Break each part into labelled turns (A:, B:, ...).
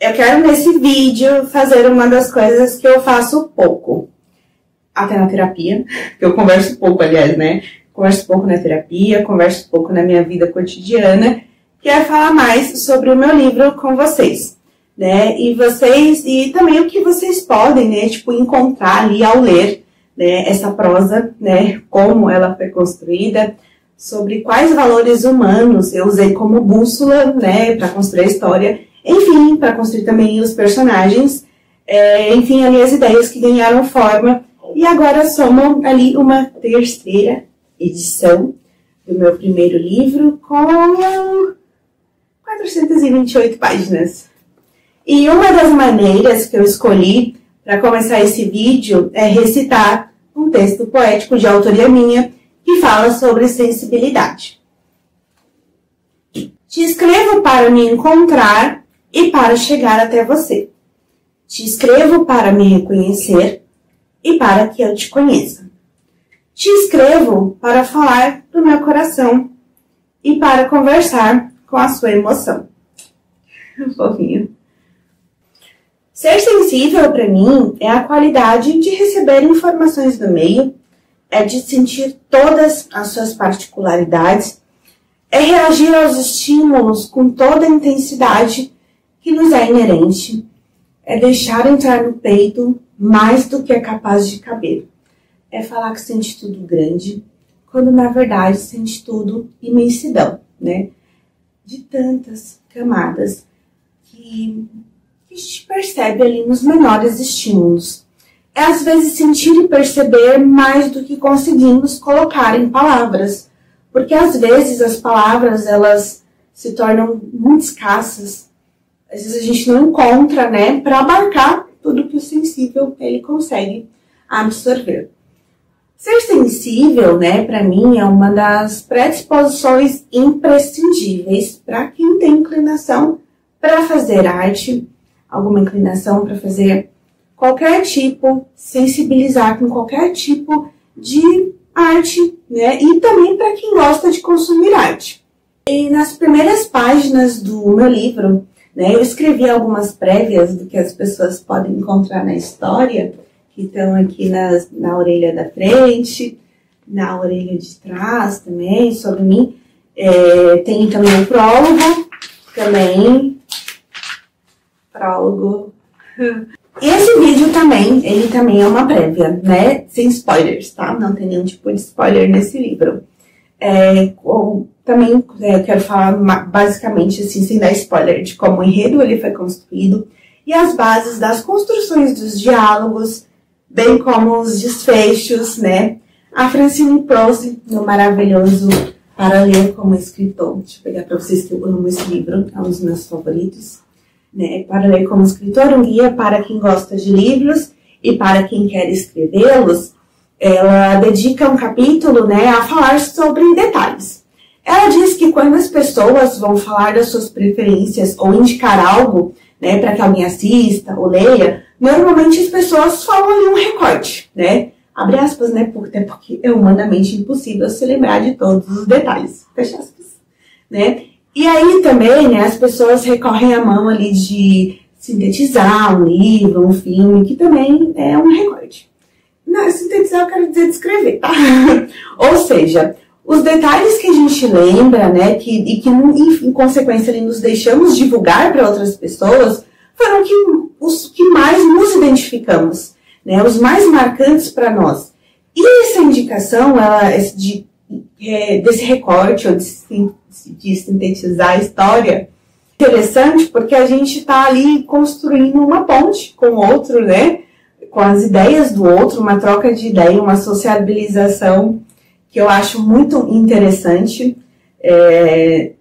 A: Eu quero nesse vídeo fazer uma das coisas que eu faço pouco. Até na terapia, que eu converso pouco, aliás, né? Converso pouco na terapia, converso pouco na minha vida cotidiana, que é falar mais sobre o meu livro com vocês, né? E também o que vocês podem, né, tipo, encontrar ali ao ler, né, essa prosa, né, como ela foi construída, sobre quais valores humanos eu usei como bússola, né, para construir a história, enfim, para construir também os personagens, enfim, ali as ideias que ganharam forma. E agora somam ali uma terceira edição do meu primeiro livro com 428 páginas. E uma das maneiras que eu escolhi para começar esse vídeo é recitar um texto poético de autoria minha que fala sobre sensibilidade. Te escrevo para me encontrar e para chegar até você. Te escrevo para me reconhecer e para que eu te conheça. Te escrevo para falar do meu coração e para conversar com a sua emoção. Fofinho. Ser sensível para mim é a qualidade de receber informações do meio, é de sentir todas as suas particularidades, é reagir aos estímulos com toda a intensidade que nos é inerente, é deixar entrar no peito mais do que é capaz de caber. É falar que sente tudo grande, quando na verdade sente tudo imensidão, né? De tantas camadas que a gente percebe ali nos menores estímulos. É às vezes sentir e perceber mais do que conseguimos colocar em palavras, porque às vezes as palavras elas se tornam muito escassas. Às vezes a gente não encontra, né, para abarcar tudo que o sensível ele consegue absorver. Ser sensível, né, para mim é uma das predisposições imprescindíveis para quem tem inclinação para fazer arte, alguma inclinação para fazer qualquer tipo, sensibilizar com qualquer tipo de arte, né, e também para quem gosta de consumir arte. E nas primeiras páginas do meu livro, né, eu escrevi algumas prévias do que as pessoas podem encontrar na história, que estão aqui na orelha da frente, na orelha de trás também, sobre mim. Tem também um prólogo, prólogo. E esse vídeo também, ele também é uma prévia, né? Sem spoilers, tá? Não tem nenhum tipo de spoiler nesse livro. Também eu quero falar basicamente, assim, sem dar spoiler, de como o enredo ele foi construído e as bases das construções dos diálogos, bem como os desfechos, né? A Francine Prose, no maravilhoso Para Ler como Escritor. Deixa eu pegar para vocês que eu amo esse livro, é um dos meus favoritos. Né? Para Ler como Escritor, um guia para quem gosta de livros e para quem quer escrevê-los. Ela dedica um capítulo, né, a falar sobre detalhes. Ela diz que quando as pessoas vão falar das suas preferências ou indicar algo, né, para que alguém assista ou leia, normalmente as pessoas falam ali um recorte, né? Abre aspas, né? Até porque é humanamente impossível se lembrar de todos os detalhes. Fecha aspas, né? E aí também, né, as pessoas recorrem à mão ali de sintetizar um livro, um filme, que também é um recorte. Não, sintetizar eu quero dizer descrever, tá? Ou seja, os detalhes que a gente lembra, né, e que em consequência ali, nos deixamos divulgar para outras pessoas, foram os que mais nos identificamos, né, os mais marcantes para nós. E essa indicação, desse recorte, ou de sintetizar a história, interessante porque a gente está ali construindo uma ponte com o outro, né, com as ideias do outro, uma troca de ideia, uma sociabilização que eu acho muito interessante.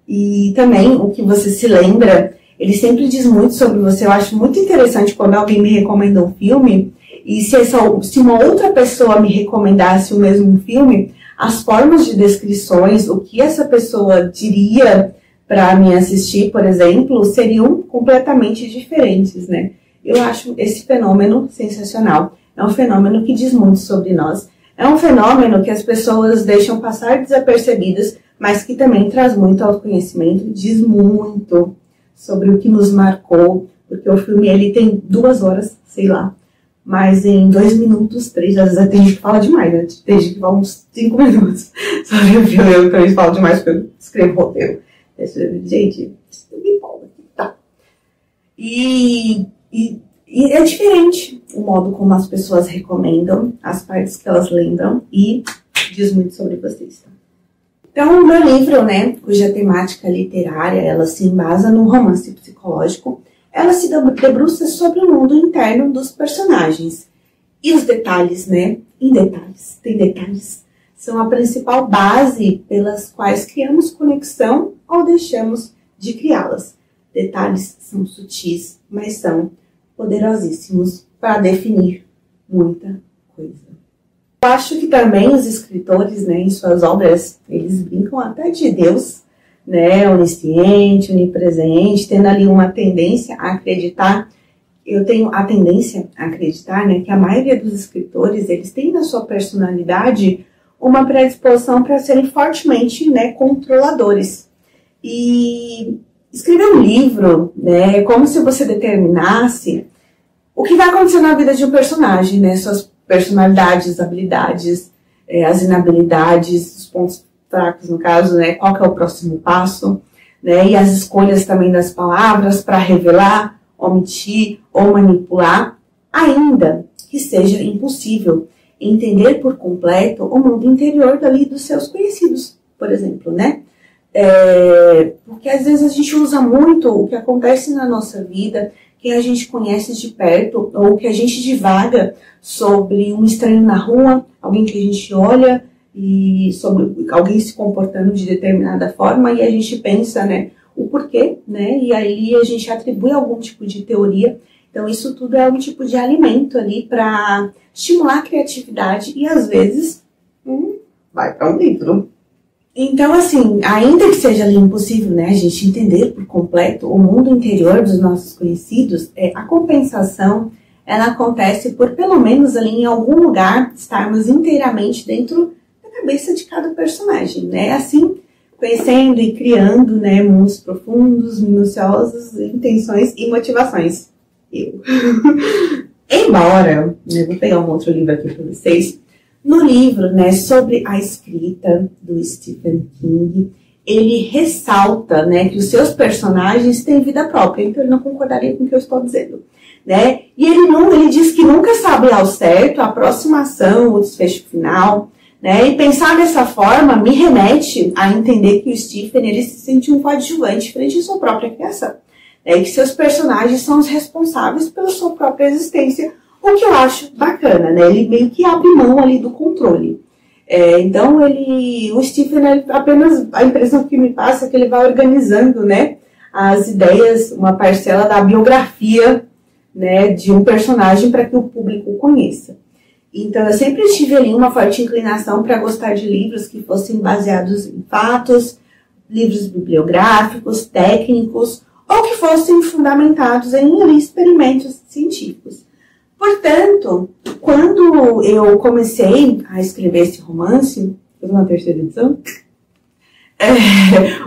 A: E também o que você se lembra, ele sempre diz muito sobre você. Eu acho muito interessante quando alguém me recomenda um filme, e se uma outra pessoa me recomendasse o mesmo filme, as formas de descrições, o que essa pessoa diria para mim assistir, por exemplo, seriam completamente diferentes, né? Eu acho esse fenômeno sensacional. É um fenômeno que diz muito sobre nós. É um fenômeno que as pessoas deixam passar desapercebidas, mas que também traz muito autoconhecimento, diz muito sobre o que nos marcou, porque o filme ele tem 2 horas, sei lá, mas em 2 minutos, 3, às vezes tem gente que fala demais, né? Tem gente que fala uns 5 minutos sobre o filme, eu também falo demais porque eu escrevo roteiro. Gente, isso me empolga, tá? E é diferente o modo como as pessoas recomendam, as partes que elas lembram, e diz muito sobre vocês, tá? Então, o meu livro, né, cuja temática literária, ela se embasa num romance psicológico, ela se debruça sobre o mundo interno dos personagens. E os detalhes, né, tem detalhes, são a principal base pelas quais criamos conexão ou deixamos de criá-las. Detalhes são sutis, mas são poderosíssimos para definir muita coisa. Eu acho que também os escritores, né, em suas obras, eles brincam até de Deus, né, onisciente, onipresente, tendo ali uma tendência a acreditar. Eu tenho a tendência a acreditar, né, que a maioria dos escritores, eles têm na sua personalidade uma predisposição para serem fortemente, né, controladores. E escrever um livro, né, é como se você determinasse o que vai acontecer na vida de um personagem, né, suas personalidades, habilidades, as inabilidades, os pontos fracos, no caso, né, qual que é o próximo passo, né, e as escolhas também das palavras para revelar, omitir ou manipular, ainda que seja impossível entender por completo o mundo interior dali dos seus conhecidos, por exemplo, né? Porque às vezes a gente usa muito o que acontece na nossa vida, quem a gente conhece de perto, ou que a gente divaga sobre um estranho na rua, alguém que a gente olha, e sobre alguém se comportando de determinada forma, e a gente pensa, né, o porquê, né, e aí a gente atribui algum tipo de teoria. Então isso tudo é um tipo de alimento ali para estimular a criatividade e às vezes vai para um livro. Então, assim, ainda que seja ali impossível, né, a gente entender por completo o mundo interior dos nossos conhecidos, a compensação, ela acontece por pelo menos ali em algum lugar estarmos inteiramente dentro da cabeça de cada personagem, né, assim, conhecendo e criando, né, mundos profundos, minuciosos, intenções e motivações. Embora, eu vou pegar um outro livro aqui para vocês. No livro, né, sobre a escrita do Stephen King, ele ressalta, né, que os seus personagens têm vida própria, então ele não concordaria com o que eu estou dizendo, né? E ele diz que nunca sabe ao certo a aproximação, o desfecho final, né? E pensar dessa forma me remete a entender que o Stephen, ele se sente um coadjuvante frente à sua própria criação, né? E que seus personagens são os responsáveis pela sua própria existência. O que eu acho bacana, né? Ele meio que abre mão ali do controle. Então, o Stephen, apenas a impressão que me passa é que ele vai organizando, né, as ideias, uma parcela da biografia, né, de um personagem para que o público o conheça. Então, eu sempre tive ali uma forte inclinação para gostar de livros que fossem baseados em fatos, livros bibliográficos, técnicos, ou que fossem fundamentados em ali, experimentos científicos. Portanto, quando eu comecei a escrever esse romance, fiz uma terceira edição,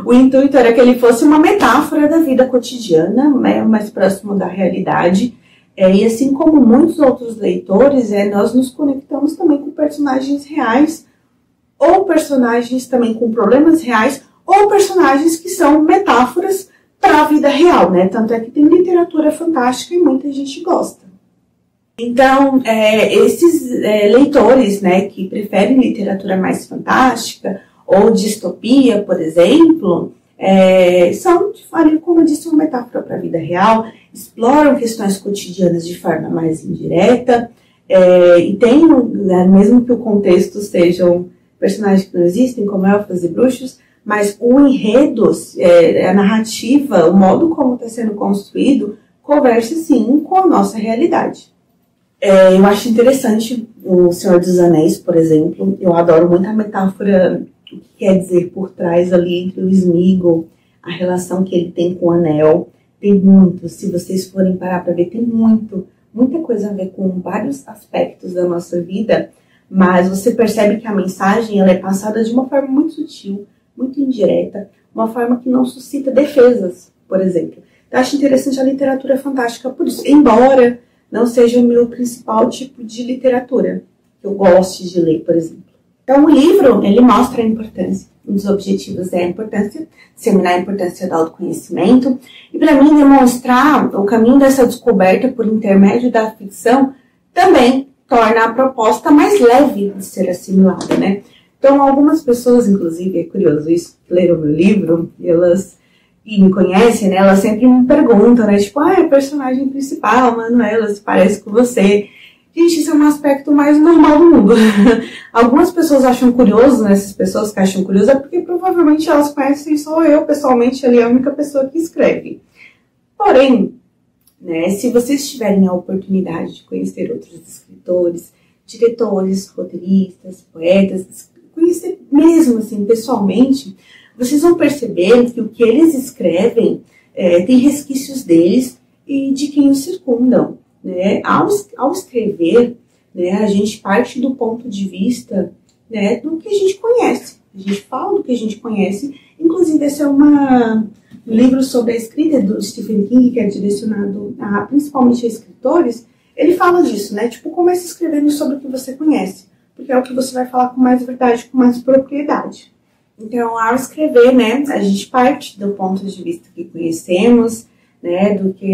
A: o intuito era que ele fosse uma metáfora da vida cotidiana, né, mais próximo da realidade, e assim como muitos outros leitores, nós nos conectamos também com personagens reais, ou personagens também com problemas reais, ou personagens que são metáforas para a vida real, né? Tanto é que tem literatura fantástica e muita gente gosta. Então, esses leitores, né, que preferem literatura mais fantástica ou distopia, por exemplo, são, como eu disse, uma metáfora para a vida real, exploram questões cotidianas de forma mais indireta, e tem, né, mesmo que o contexto sejam personagens que não existem, como elfos e bruxos, mas o enredo, a narrativa, o modo como está sendo construído, conversa sim com a nossa realidade. Eu acho interessante o Senhor dos Anéis, por exemplo. Eu adoro muito a metáfora, o que quer dizer por trás ali entre o Sméagol, a relação que ele tem com o Anel. Tem muito, se vocês forem parar para ver, tem muita coisa a ver com vários aspectos da nossa vida, mas você percebe que a mensagem ela é passada de uma forma muito sutil, muito indireta, uma forma que não suscita defesas, por exemplo. Eu acho interessante a literatura fantástica por isso, embora não seja o meu principal tipo de literatura que eu gosto de ler, por exemplo. Então, o livro, ele mostra a importância. Um dos objetivos é a importância, disseminar a importância do autoconhecimento. E, para mim, demonstrar o caminho dessa descoberta por intermédio da ficção também torna a proposta mais leve de ser assimilada, né? Então, algumas pessoas, inclusive, é curioso isso, que leram meu livro, e me conhecem, né? Elas sempre me perguntam, né? Tipo, a personagem principal, Manuela, se parece com você. Gente, isso é um aspecto mais normal do mundo. Algumas pessoas acham curioso, né? Essas pessoas que acham curioso é porque provavelmente elas conhecem só eu, pessoalmente, ali é a única pessoa que escreve. Porém, né, se vocês tiverem a oportunidade de conhecer outros escritores, diretores, roteiristas, poetas, conhecer mesmo, assim, pessoalmente, vocês vão perceber que o que eles escrevem tem resquícios deles e de quem os circundam. Né? Ao escrever, né, a gente parte do ponto de vista, né, do que a gente conhece. A gente fala do que a gente conhece. Inclusive, esse é um livro sobre a escrita do Stephen King, que é direcionado principalmente a escritores. Ele fala disso, né? Tipo, comece escrevendo sobre o que você conhece, porque é o que você vai falar com mais verdade, com mais propriedade. Então, ao escrever, né, a gente parte do ponto de vista que conhecemos, né, do que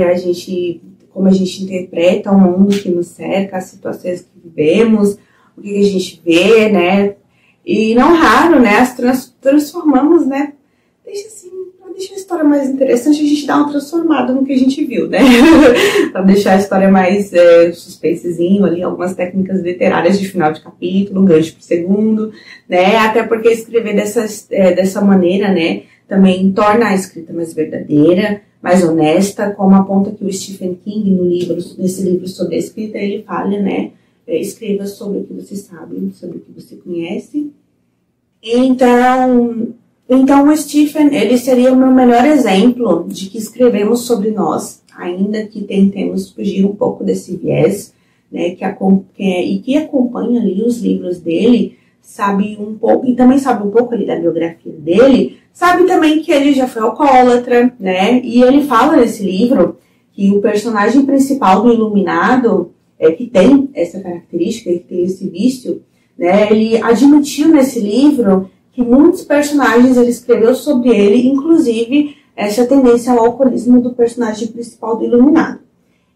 A: como a gente interpreta o mundo que nos cerca, as situações que vivemos, o que a gente vê, né? E não raro, né? Transformamos, né? Para deixar a história mais interessante, a gente dá uma transformada no que a gente viu, né? Para deixar a história mais suspensezinho ali, algumas técnicas literárias de final de capítulo, gancho pro segundo, né? Até porque escrever dessa maneira, né? Também torna a escrita mais verdadeira, mais honesta, como aponta que o Stephen King nesse livro sobre a escrita, ele fala, né? Escreva sobre o que você sabe, sobre o que você conhece. Então o Stephen, ele seria o meu melhor exemplo de que escrevemos sobre nós, ainda que tentemos fugir um pouco desse viés, né? Que acompanha ali os livros dele, sabe um pouco, e também sabe um pouco ali da biografia dele, sabe também que ele já foi alcoólatra, né? E ele fala nesse livro que o personagem principal do Iluminado, que tem essa característica, que tem esse vício, né? Ele admitiu nesse livro que muitos personagens ele escreveu sobre ele, inclusive essa tendência ao alcoolismo do personagem principal do Iluminado.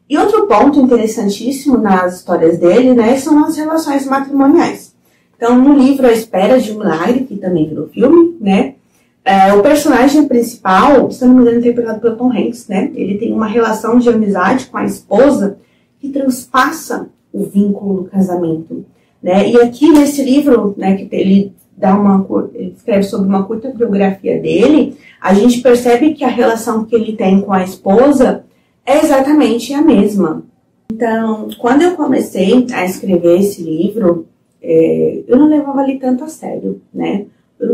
A: E outro ponto interessantíssimo nas histórias dele, né, são as relações matrimoniais. Então, no livro A Espera de um Milagre, que também virou filme, né, o personagem principal, se não me engano, interpretado pelo Tom Hanks, né, ele tem uma relação de amizade com a esposa que transpassa o vínculo do casamento, né, e aqui nesse livro, né, que ele escreve sobre uma curta biografia dele, a gente percebe que a relação que ele tem com a esposa é exatamente a mesma. Então, quando eu comecei a escrever esse livro, eu não levava ele tanto a sério, né?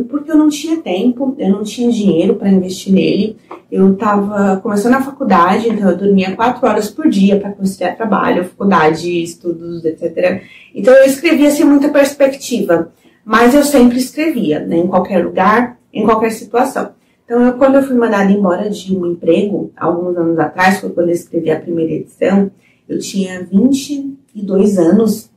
A: Porque eu não tinha tempo, eu não tinha dinheiro para investir nele. Eu estava começando a faculdade, então eu dormia 4 horas por dia para conciliar trabalho, faculdade, estudos, etc. Então eu escrevia sem muita perspectiva, mas eu sempre escrevia, né? Em qualquer lugar, em qualquer situação. Então, quando eu fui mandada embora de um emprego, alguns anos atrás, foi quando eu escrevi a primeira edição, eu tinha 22 anos,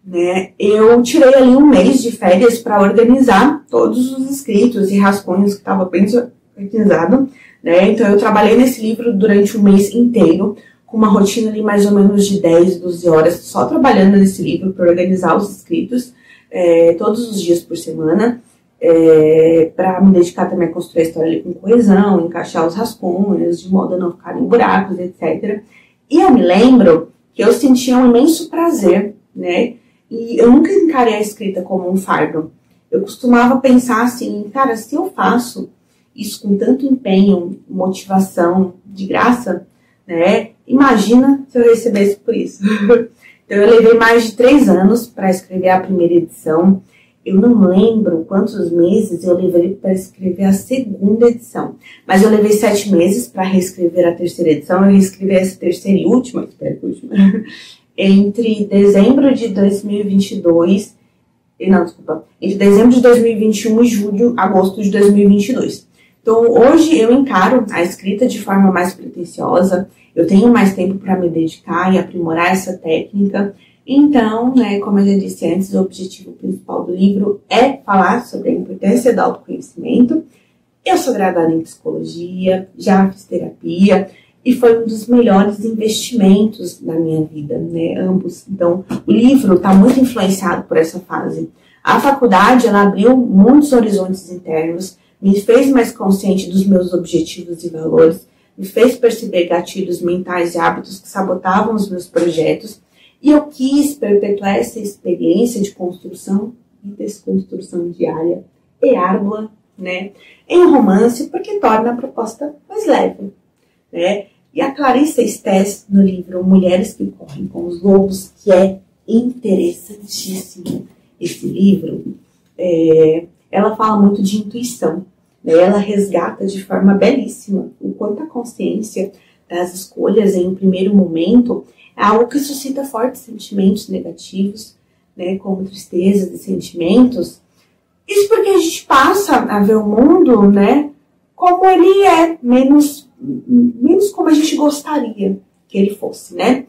A: né? Eu tirei ali um mês de férias para organizar todos os escritos e rascunhos que estavam bem organizados, né? Então, eu trabalhei nesse livro durante um mês inteiro, com uma rotina ali mais ou menos de 10, 12 horas, só trabalhando nesse livro para organizar os escritos, todos os dias por semana. Para me dedicar também a construir a história ali com coesão, encaixar os rascunhos, de modo a não ficar em buracos, etc. E eu me lembro que eu sentia um imenso prazer, né? E eu nunca encarei a escrita como um fardo. Eu costumava pensar assim, cara, se eu faço isso com tanto empenho, motivação, de graça, né? Imagina se eu recebesse por isso. Então eu levei mais de 3 anos para escrever a primeira edição. Eu não lembro quantos meses eu levei para escrever a segunda edição. Mas eu levei 7 meses para reescrever a terceira edição. Eu reescrevi essa terceira e última, espero que última, entre dezembro de 2022... Não, desculpa. Entre dezembro de 2021 e agosto de 2022. Então, hoje eu encaro a escrita de forma mais pretensiosa, eu tenho mais tempo para me dedicar e aprimorar essa técnica. Então, né, como eu já disse antes, o objetivo principal do livro é falar sobre a importância do autoconhecimento. Eu sou graduada em psicologia, já fiz terapia e foi um dos melhores investimentos da minha vida, né, ambos. Então, o livro está muito influenciado por essa fase. A faculdade, ela abriu muitos horizontes internos, me fez mais consciente dos meus objetivos e valores, me fez perceber gatilhos mentais e hábitos que sabotavam os meus projetos, e eu quis perpetuar essa experiência de construção e desconstrução diária e árdua, né, em um romance, porque torna a proposta mais leve, né? E a Clarissa Estés, no livro Mulheres que Correm com os Lobos, que é interessantíssimo esse livro, ela fala muito de intuição, né? Ela resgata de forma belíssima o quanto a consciência das escolhas em um primeiro momento é algo que suscita fortes sentimentos negativos, né? Como tristeza de sentimentos. Isso porque a gente passa a ver o mundo, né, como ele é, menos como a gente gostaria que ele fosse, né?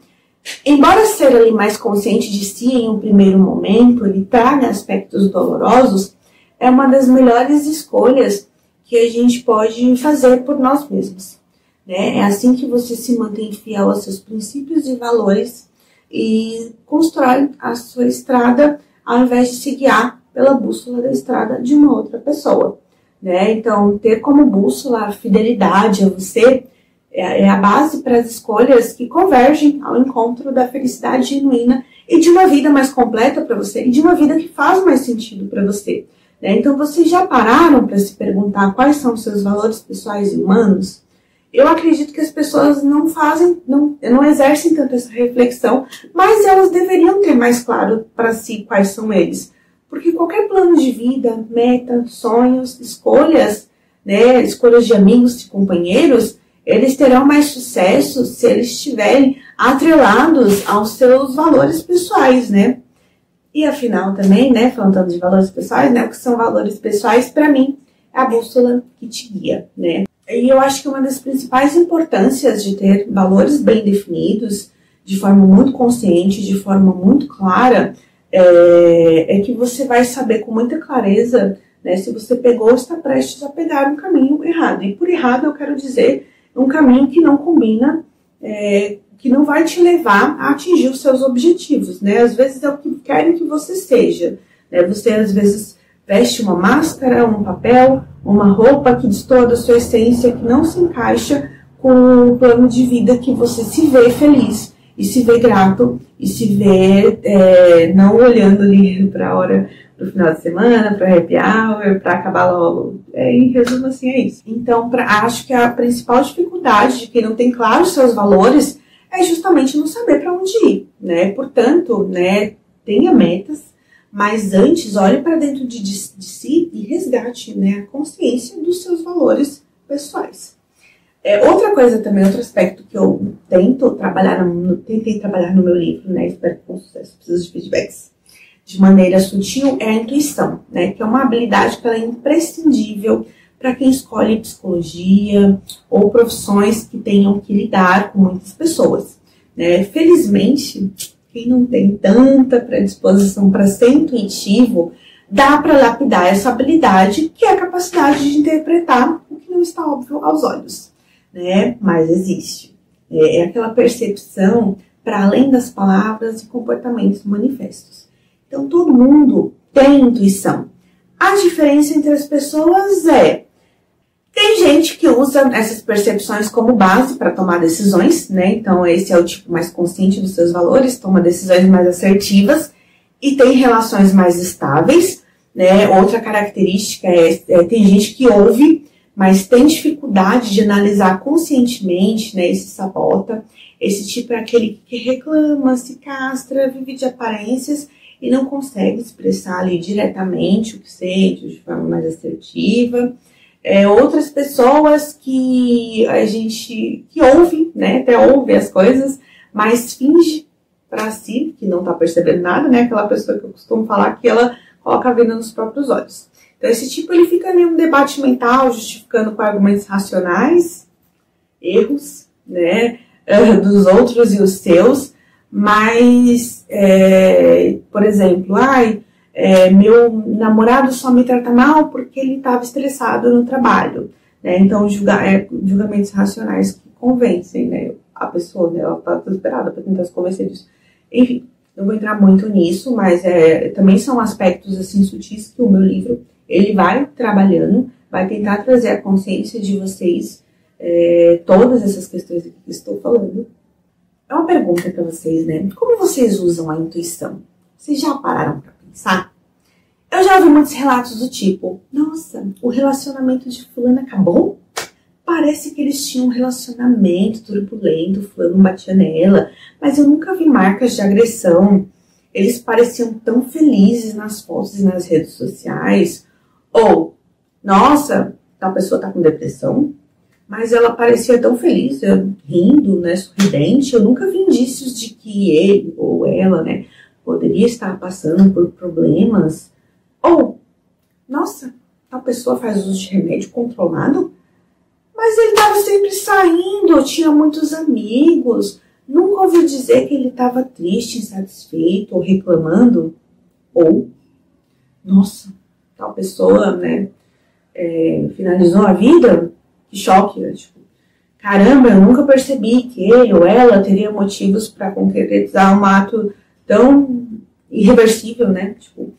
A: Embora ser ali mais consciente de si em um primeiro momento, ele traga aspectos dolorosos, é uma das melhores escolhas que a gente pode fazer por nós mesmos, né? É assim que você se mantém fiel aos seus princípios e valores e constrói a sua estrada ao invés de se guiar pela bússola da estrada de uma outra pessoa, né? Então, ter como bússola a fidelidade a você é a base para as escolhas que convergem ao encontro da felicidade genuína e de uma vida mais completa para você e de uma vida que faz mais sentido para você, né? Então, vocês já pararam para se perguntar quais são os seus valores pessoais e humanos? Eu acredito que as pessoas não exercem tanto essa reflexão, mas elas deveriam ter mais claro para si quais são eles. Porque qualquer plano de vida, meta, sonhos, escolhas, né, escolhas de amigos, de companheiros, eles terão mais sucesso se eles estiverem atrelados aos seus valores pessoais, né? E afinal também, né, falando de valores pessoais, né, o que são valores pessoais, para mim, é a bússola que te guia, né? E eu acho que uma das principais importâncias de ter valores bem definidos, de forma muito consciente, de forma muito clara, é que você vai saber com muita clareza, né, se você pegou ou está prestes a pegar um caminho errado. E por errado eu quero dizer um caminho que não combina, que não vai te levar a atingir os seus objetivos, né? Às vezes é o que querem que você seja, né? Você às vezes veste uma máscara, um papel, uma roupa que destoa da sua essência, que não se encaixa com o plano de vida que você se vê feliz e se vê grato e se vê não olhando ali para a hora do final de semana, para happy hour, para acabar logo. Em resumo, assim, é isso. Então, acho que a principal dificuldade de quem não tem claro os seus valores é justamente não saber para onde ir, né? Portanto, né, tenha metas, mas antes olhe para dentro de si e resgate, né, a consciência dos seus valores pessoais. Outra coisa também, outro aspecto que eu tentei trabalhar no meu livro, né, espero que com sucesso, preciso de feedbacks, de maneira sutil, é a intuição, né, que é uma habilidade que ela é imprescindível para quem escolhe psicologia ou profissões que tenham que lidar com muitas pessoas, né. Felizmente, quem não tem tanta predisposição para ser intuitivo, dá para lapidar essa habilidade, que é a capacidade de interpretar o que não está óbvio aos olhos, né? Mas existe. É aquela percepção para além das palavras e comportamentos manifestos. Então, todo mundo tem intuição. A diferença entre as pessoas tem gente que usa essas percepções como base para tomar decisões, né? Então, esse é o tipo mais consciente dos seus valores, toma decisões mais assertivas e tem relações mais estáveis, né? Outra característica tem gente que ouve, mas tem dificuldade de analisar conscientemente, né? E se sabota. Esse tipo é aquele que reclama, se castra, vive de aparências e não consegue expressar ali diretamente o que sente, de forma mais assertiva. Outras pessoas que ouve, né, até ouve as coisas, mas finge para si que não está percebendo nada, né, aquela pessoa que eu costumo falar que ela coloca a venda nos próprios olhos. Então, esse tipo, ele fica ali um debate mental, justificando com argumentos racionais, erros, né, dos outros e os seus, mas, por exemplo, meu namorado só me trata mal porque ele estava estressado no trabalho, né, então julgamentos racionais que convencem, né, a pessoa, né, ela está desesperada para tentar se convencer disso. Enfim, não vou entrar muito nisso, mas também são aspectos assim sutis que o meu livro ele vai trabalhando, vai tentar trazer a consciência de vocês todas essas questões aqui que estou falando. É uma pergunta para vocês, né? Como vocês usam a intuição? Vocês já pararam para pensar? Eu já ouvi muitos relatos do tipo, nossa, o relacionamento de fulano acabou? Parece que eles tinham um relacionamento turbulento, fulano batia nela, mas eu nunca vi marcas de agressão. Eles pareciam tão felizes nas fotos e nas redes sociais. Ou, nossa, tal pessoa tá com depressão, mas ela parecia tão feliz, rindo, né, sorridente. Eu nunca vi indícios de que ele ou ela, né, poderia estar passando por problemas. Ou, nossa, tal pessoa faz uso de remédio controlado, mas ele estava sempre saindo, tinha muitos amigos. Nunca ouvi dizer que ele estava triste, insatisfeito ou reclamando. Ou, nossa, tal pessoa, né, finalizou a vida, que choque, né? Tipo, caramba, eu nunca percebi que ele ou ela teria motivos para concretizar um ato tão irreversível, né? Tipo,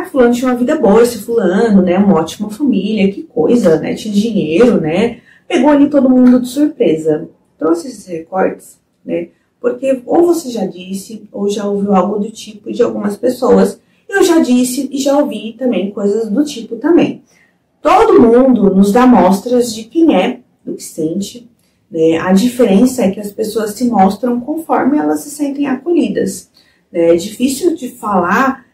A: fulano tinha uma vida boa, esse fulano, né, uma ótima família, que coisa, né, tinha dinheiro, né, pegou ali todo mundo de surpresa. Trouxe esses recortes, né, porque ou você já disse, ou já ouviu algo do tipo de algumas pessoas. Eu já disse e já ouvi também coisas do tipo também. Todo mundo nos dá mostras de quem é, do que sente, né? A diferença é que as pessoas se mostram conforme elas se sentem acolhidas. É difícil de falar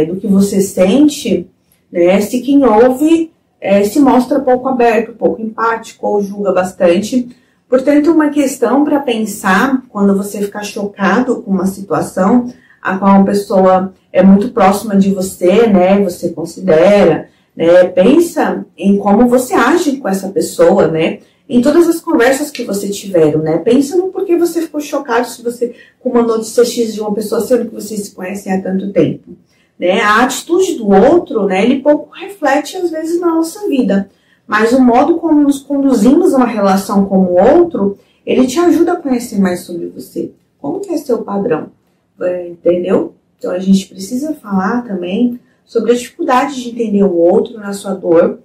A: do que você sente, né, se quem ouve se mostra pouco aberto, pouco empático ou julga bastante. Portanto, uma questão para pensar quando você ficar chocado com uma situação a qual uma pessoa é muito próxima de você, né, você considera, né, pensa em como você age com essa pessoa, né, em todas as conversas que você tiveram, né, pensa no porquê você ficou chocado se você, com uma notícia X de uma pessoa, sendo que vocês se conhecem há tanto tempo, né, a atitude do outro, né, ele pouco reflete às vezes na nossa vida, mas o modo como nos conduzimos a uma relação com o outro, ele te ajuda a conhecer mais sobre você, como que é seu padrão, entendeu? Então a gente precisa falar também sobre a dificuldade de entender o outro na sua dor,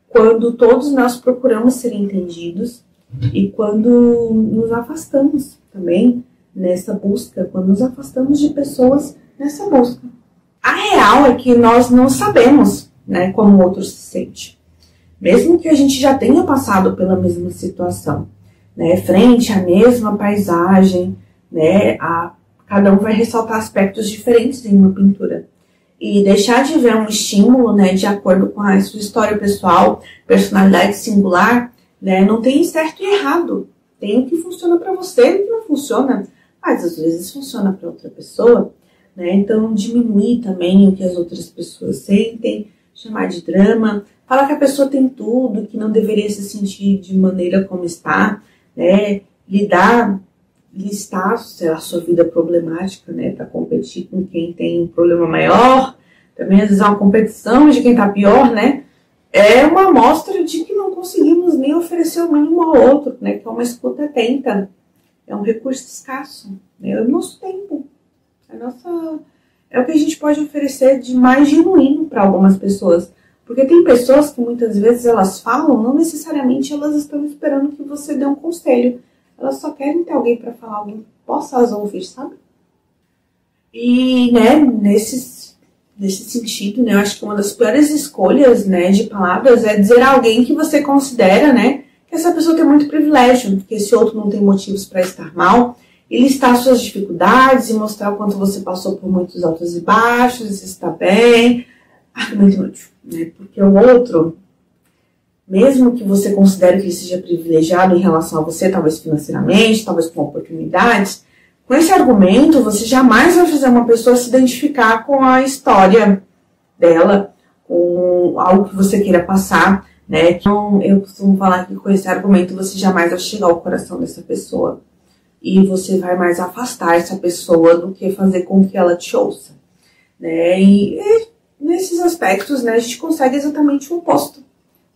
A: quando todos nós procuramos ser entendidos e quando nos afastamos também nessa busca, quando nos afastamos de pessoas nessa busca. A real é que nós não sabemos, né, como o outro se sente, mesmo que a gente já tenha passado pela mesma situação, né, frente à mesma paisagem, né, cada um vai ressaltar aspectos diferentes em uma pintura. E deixar de ver um estímulo, né, de acordo com a sua história pessoal, personalidade singular, né, não tem certo e errado. Tem o que funciona para você e o que não funciona, mas às vezes funciona para outra pessoa, né? Então diminuir também o que as outras pessoas sentem, chamar de drama, falar que a pessoa tem tudo, que não deveria se sentir de maneira como está, né? Listar a sua vida problemática, né, para competir com quem tem um problema maior, também às vezes é uma competição de quem está pior, né, é uma amostra de que não conseguimos nem oferecer o mínimo ao outro, né, que é uma escuta atenta, é um recurso escasso, né, é o nosso tempo, é o que a gente pode oferecer de mais genuíno para algumas pessoas, porque tem pessoas que muitas vezes elas falam, não necessariamente elas estão esperando que você dê um conselho, elas só querem ter alguém para falar, alguém que possa as ouvir, sabe? E, né, nesse sentido, né, eu acho que uma das piores escolhas, né, de palavras é dizer a alguém que você considera, né, que essa pessoa tem muito privilégio, que esse outro não tem motivos para estar mal, e listar suas dificuldades e mostrar o quanto você passou por muitos altos e baixos, e se está bem. Muito inútil, né, porque o outro, mesmo que você considere que ele seja privilegiado em relação a você, talvez financeiramente, talvez com oportunidades, com esse argumento você jamais vai fazer uma pessoa se identificar com a história dela, com algo que você queira passar, né? Então, eu costumo falar que com esse argumento você jamais vai chegar ao coração dessa pessoa. E você vai mais afastar essa pessoa do que fazer com que ela te ouça, né? E nesses aspectos, né, a gente consegue exatamente o oposto.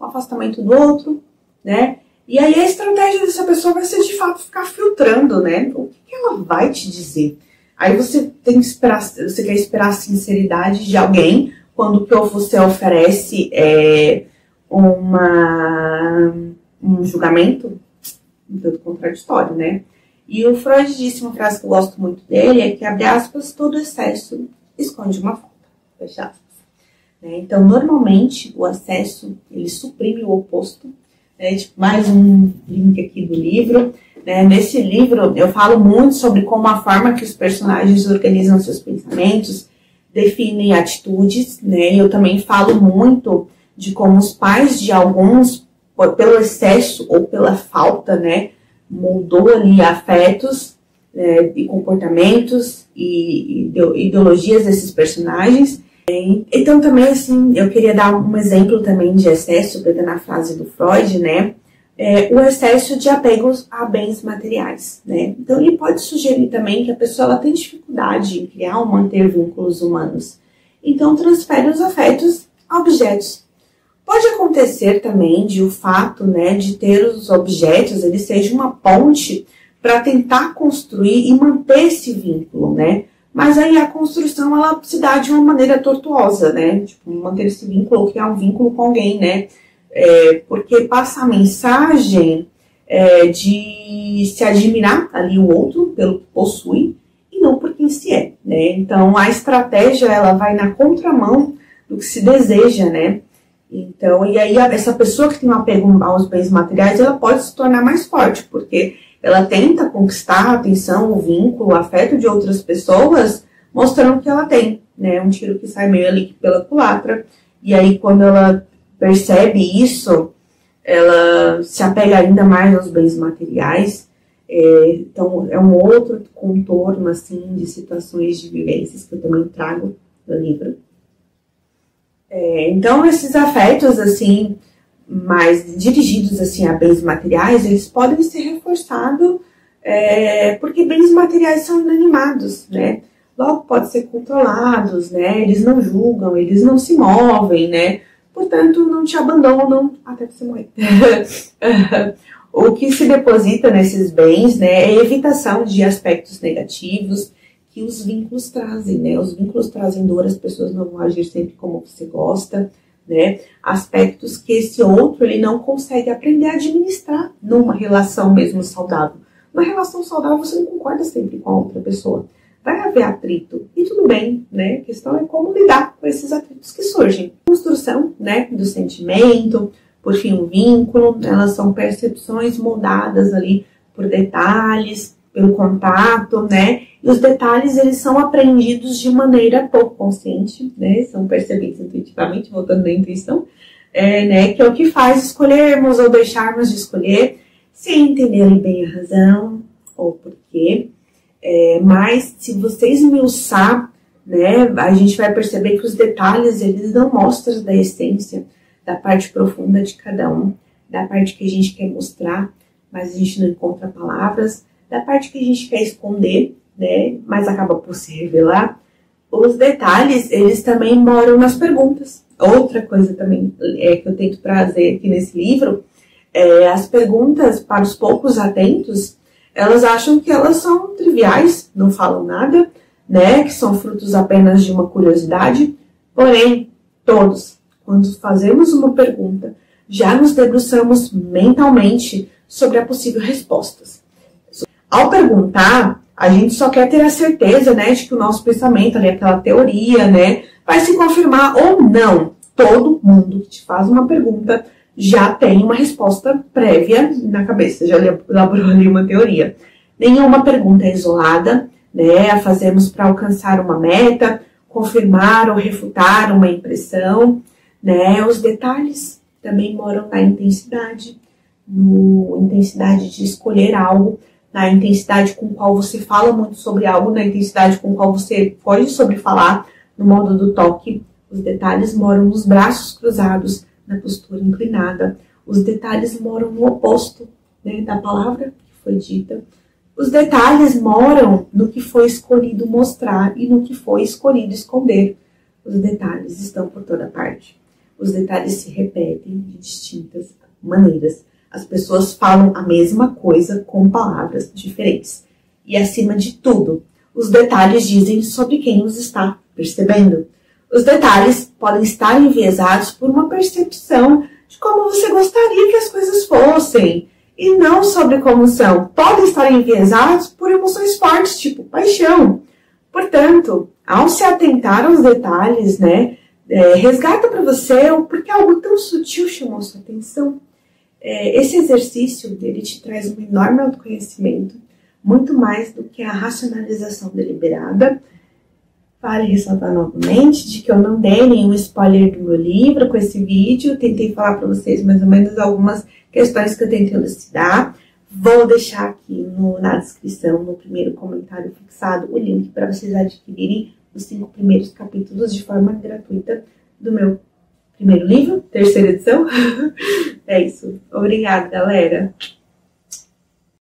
A: O afastamento do outro, né? E aí a estratégia dessa pessoa vai ser, de fato, ficar filtrando, né? O que ela vai te dizer? Aí você tem que esperar, você quer esperar a sinceridade de alguém quando o que você oferece é um julgamento um tanto contraditório, né? E o Freud disse uma frase que eu gosto muito dele, é que, abre aspas, todo excesso esconde uma falta, fecha aspas. Então, normalmente, o excesso, ele suprime o oposto. Tipo, mais um link aqui do livro. Nesse livro, eu falo muito sobre como a forma que os personagens organizam seus pensamentos definem atitudes, né? Eu também falo muito de como os pais de alguns, pelo excesso ou pela falta, né, moldou ali afetos e comportamentos e ideologias desses personagens. Então também, assim, eu queria dar um exemplo também de excesso, pegando a frase do Freud, né? O excesso de apegos a bens materiais, né? Então ele pode sugerir também que a pessoa ela tem dificuldade em criar ou manter vínculos humanos. Então transfere os afetos a objetos. Pode acontecer também de o fato, né, de ter os objetos, eles sejam uma ponte para tentar construir e manter esse vínculo, né? Mas aí a construção, ela se dá de uma maneira tortuosa, né? Tipo, manter esse vínculo ou criar um vínculo com alguém, né? Porque passa a mensagem de se admirar ali o outro pelo que possui e não por quem se é, né? Então, a estratégia, ela vai na contramão do que se deseja, né? Então, e aí essa pessoa que tem um apego aos bens materiais, ela pode se tornar mais forte, porque ela tenta conquistar a atenção, o vínculo, o afeto de outras pessoas, mostrando que ela tem, né? Um tiro que sai meio ali pela culatra. E aí, quando ela percebe isso, ela se apega ainda mais aos bens materiais. Então, é um outro contorno, assim, de situações de vivências que eu também trago no livro. Então, esses afetos, assim, mais dirigidos, assim, a bens materiais, eles podem ser reforçados porque bens materiais são inanimados, né? Logo, podem ser controlados, né? Eles não julgam, eles não se movem, né? Portanto, não te abandonam até você morrer. O que se deposita nesses bens, né, é a evitação de aspectos negativos que os vínculos trazem, né? Os vínculos trazem dor, as pessoas não vão agir sempre como você gosta, né? Aspectos que esse outro ele não consegue aprender a administrar numa relação mesmo saudável. Numa relação saudável você não concorda sempre com a outra pessoa. Vai haver atrito e tudo bem, né? A questão é como lidar com esses atritos que surgem. Construção, né, do sentimento, por fim, um vínculo, elas são percepções moldadas ali por detalhes, pelo contato, né? E os detalhes, eles são aprendidos de maneira pouco consciente, né? São percebidos intuitivamente, voltando na intuição, né? Que é o que faz escolhermos ou deixarmos de escolher, sem entenderem bem a razão ou porquê. Mas se você esmiuçar, né, a gente vai perceber que os detalhes, eles dão mostras da essência, da parte profunda de cada um, da parte que a gente quer mostrar, mas a gente não encontra palavras, da parte que a gente quer esconder, né, mas acaba por se revelar. Os detalhes, eles também moram nas perguntas. Outra coisa também que eu tento trazer aqui nesse livro, as perguntas para os poucos atentos, elas acham que elas são triviais, não falam nada, né, que são frutos apenas de uma curiosidade. Porém, todos, quando fazemos uma pergunta, já nos debruçamos mentalmente sobre a possível respostas. Ao perguntar, a gente só quer ter a certeza, né, de que o nosso pensamento, ali, aquela teoria, né, vai se confirmar ou não. Todo mundo que te faz uma pergunta já tem uma resposta prévia na cabeça, já elaborou ali uma teoria. Nenhuma pergunta é isolada, né, a fazemos para alcançar uma meta, confirmar ou refutar uma impressão, né. Os detalhes também moram na intensidade de escolher algo, na intensidade com qual você fala muito sobre algo, na intensidade com qual você foge sobre falar, no modo do toque Os detalhes moram nos braços cruzados, na postura inclinada. Os detalhes moram no oposto, né, da palavra que foi dita. Os detalhes moram no que foi escolhido mostrar e no que foi escolhido esconder. Os detalhes estão por toda parte. Os detalhes se repetem de distintas maneiras. As pessoas falam a mesma coisa com palavras diferentes. E, acima de tudo, os detalhes dizem sobre quem os está percebendo. Os detalhes podem estar enviesados por uma percepção de como você gostaria que as coisas fossem, e não sobre como são. Podem estar enviesados por emoções fortes, tipo paixão. Portanto, ao se atentar aos detalhes, né, resgata para você o porquê algo tão sutil chamou sua atenção. Esse exercício dele te traz um enorme autoconhecimento, muito mais do que a racionalização deliberada. Vale ressaltar novamente de que eu não dei nenhum spoiler do meu livro com esse vídeo. Tentei falar para vocês mais ou menos algumas questões que eu tentei elucidar. Vou deixar aqui na descrição, no primeiro comentário fixado, o link para vocês adquirirem os 5 primeiros capítulos de forma gratuita do meu primeiro livro, terceira edição. É isso. Obrigada, galera.